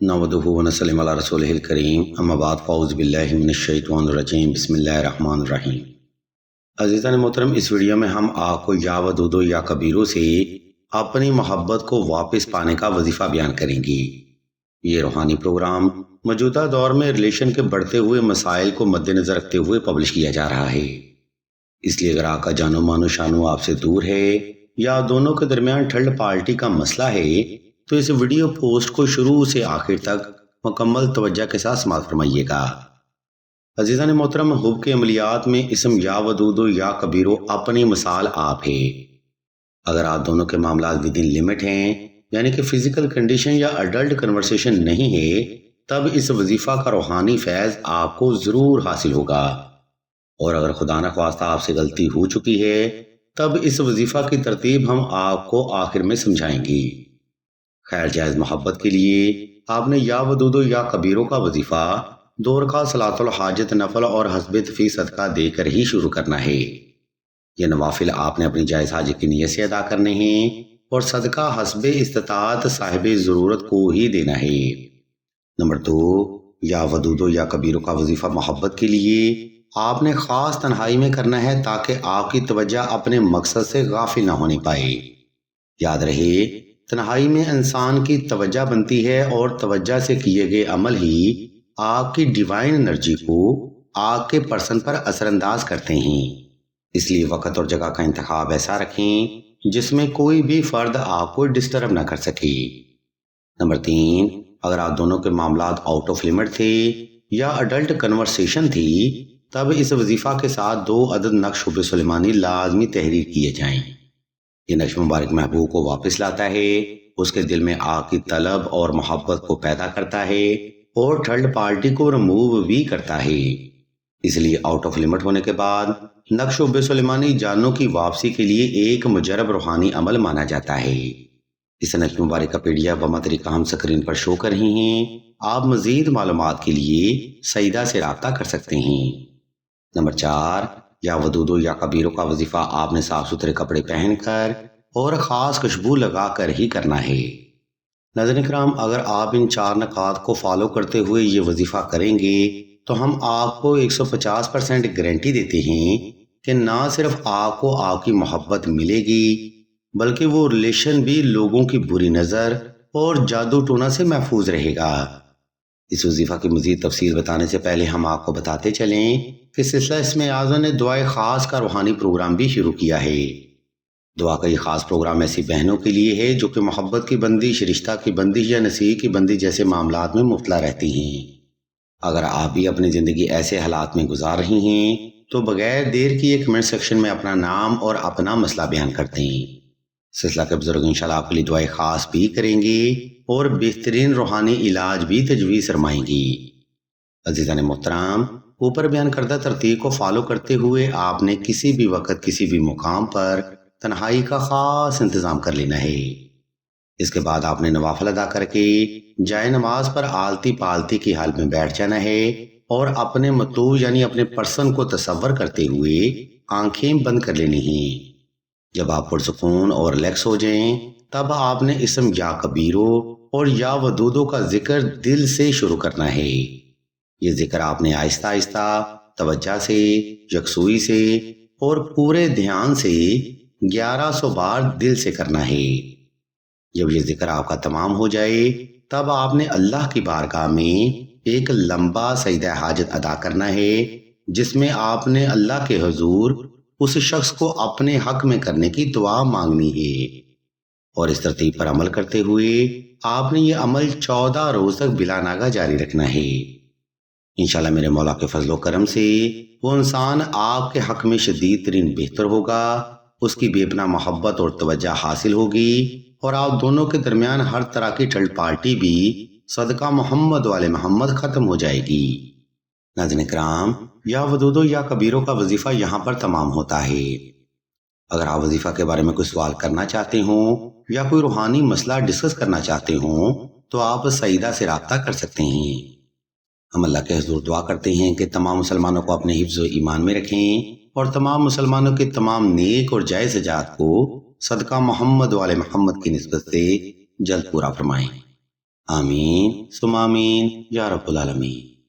नहमदुहु व नसल्लिमु अला रसूलिहिल करीम अम्मा बाद फ़अऊज़ु बिल्लाहि मिनश शैतानिर रजीम बिस्मिल्लाहिर रहमानिर रहीम। अज़ीज़ान मोहतरम, इस वीडियो में हम आपको या वदूदो या कबीरो से अपनी मोहब्बत को वापस पाने का वजीफा बयान करेंगे। ये रूहानी प्रोग्राम मौजूदा दौर में रिलेशन के बढ़ते हुए मसाइल को मद्देनजर रखते हुए पब्लिश किया जा रहा है। इसलिए अगर आपका जानो मानो शानो आपसे दूर है या दोनों के दरमियान थर्ड पार्टी का मसला है तो इस वीडियो पोस्ट को शुरू से आखिर तक मुकम्मल तवज्जो के साथ समाअत फरमाइएगा। अजीज़ान मोहतरम, हुब के अमलियात में इसम या वदूदो या कबीरो अपनी मिसाल आप है। अगर आप दोनों के मामला विद इन लिमिट हैं, यानी कि फिजिकल कंडीशन या अडल्ट कन्वर्सेशन नहीं है, तब इस वजीफा का रूहानी फैज आपको जरूर हासिल होगा। और अगर खुदा न ख्वास्ता आपसे गलती हो चुकी है तब इस वजीफा की तरतीब हम आपको आखिर में समझाएंगे। खैर जायज मोहब्बत के लिए आपने या वदूदो या कबीरों का वजीफा 2 रकात सलातुल हाजत नफल और हस्बे तफी सदका देकर ही शुरू करना है। ये नवाफिल आपने अपनी जायज हाजत की नीयत से अदा करने हैं और सदका हस्बे इस्तिताअत साहिबे जरूरत को ही देना है। नंबर 2, या वदूदो या कबीरों का वजीफा मोहब्बत के लिए आपने खास तन्हाई में करना है ताकि आपकी तवज्जो अपने मकसद से गाफिल ना होने पाए। याद रहे, तन्हाई में इंसान की तवज्जो बनती है और तवज्जो से किए गए अमल ही आपकी डिवाइन एनर्जी को आपके पर्सन पर असरअंदाज करते हैं। इसलिए वक्त और जगह का इंतखाब ऐसा रखें जिसमें कोई भी फर्द आपको डिस्टर्ब ना कर सके। नंबर 3, अगर आप दोनों के मामलात आउट ऑफ लिमिट थे या अडल्ट कन्वर्सेशन थी तब इस वजीफा के साथ 2 अदद नक्श हुब्बे सुलेमानी लाजमी तहरीर किए जाएं। ये नक्श मुबारक महबूब को वापस लाता है, उसके दिल में आग की तलब और मोहब्बत को पैदा करता है और थर्ड पार्टी को रिमूव भी करता है। इसलिए आउट ऑफ लिमिट होने के बाद नक्श हुब्बे सुलेमानी जानों की वापसी के लिए एक मुजरब रूहानी अमल माना जाता है। इस नक्श मुबारक का पीडीएफ व तरीका हम स्क्रीन पर शो कर रहे हैं। आप मजीद मालूमात के लिए सईदा से राब्ता कर सकते हैं। नंबर 4, या वदूदो या कबीरों का वजीफा आपने साफ सुथरे कपड़े पहनकर और खास खुशबू लगाकर ही करना है। नाज़रीन किराम, अगर आप इन 4 नकात को फॉलो करते हुए ये वजीफा करेंगे तो हम आपको 150% गारंटी देते हैं कि ना सिर्फ आपको आपकी मोहब्बत मिलेगी बल्कि वो रिलेशन भी लोगों की बुरी नजर और जादू टोना से महफूज रहेगा। इस वजीफा की मजीद तफसील बताने से पहले हम आपको बताते चलें कि सिलसिला इसमें आज़म ने दुआए खास का रूहानी प्रोग्राम भी शुरू किया है। दुआ का ये खास प्रोग्राम ऐसी बहनों के लिए है जो कि मोहब्बत की बंदिश, रिश्ता की बंदिश या नसीब की बंदिश जैसे मामलात में मुब्तला रहती हैं। अगर आप भी अपनी जिंदगी ऐसे हालात में गुजार रही हैं तो बगैर देर किए कमेंट सेक्शन में अपना नाम और अपना मसला बयान करते हैं। सिलसिला के बुजुर्ग इंशाल्लाह आपके लिए दुआएं खास भी करेंगे और बेहतरीन रूहानी इलाज भी तजवीज़ फरमाएंगी। अजीज़ान मोहतरम, ऊपर बयान करदा तरतीब को फॉलो करते हुए आपने किसी भी वक्त किसी भी मुकाम पर तन्हाई का खास इंतजाम कर लेना है। इसके बाद आपने नवाफिल अदा करके जाए नमाज पर आलती पालती की हाल में बैठ जाना है और अपने मतलूब यानी अपने पर्सन को तसव्वुर करते हुए आंखें बंद कर लेनी है। जब आप पुरसुकून और रिलैक्स हो जाएं तब आपने इसम या कबीरो और या वदूदो का जिक्र दिल से शुरू करना है। ये जिक्र आपने आहिस्ता आहिस्ता तवज्जो से, यकसुई से और पूरे ध्यान से 1100 बार दिल से करना है। जब ये जिक्र आपका तमाम हो जाए तब आपने अल्लाह की बारगाह में एक लंबा सजदा हाजत अदा करना है जिसमें आपने अल्लाह के हुजूर उस शख्स को अपने हक में करने की दुआ मांगनी है। और इस तरतीब पर अमल करते हुए आपने ये अमल 14 रोज तक बिला नागा जारी रखना है। इंशाल्लाह मेरे मौला के फजलो करम से वो इंसान आपके हक में शदीद तरीन बेहतर होगा, उसकी बेपना मोहब्बत और तवज्जो हासिल होगी और आप दोनों के दरमियान हर तरह की थर्ड पार्टी भी सदका मोहम्मद वाले मोहम्मद खत्म हो जाएगी। नाज़रीन किराम, या वदूदो या कबीरों का वजीफा यहाँ पर तमाम होता है। अगर आप वजीफा के बारे में कोई सवाल करना चाहते हो या कोई रूहानी मसला डिस्कस करना चाहते हो तो आप सईदा से राब्ता कर सकते हैं। हम अल्लाह के हुजूर दुआ करते हैं कि तमाम मुसलमानों को अपने हिफ्ज़ व ईमान में रखें और तमाम मुसलमानों के तमाम नेक और जायज़ हजात को सदका मोहम्मद वाले मोहम्मद की निस्बत से जल्द पूरा फरमाएं। آمین ثم آمین یا رب العالمین۔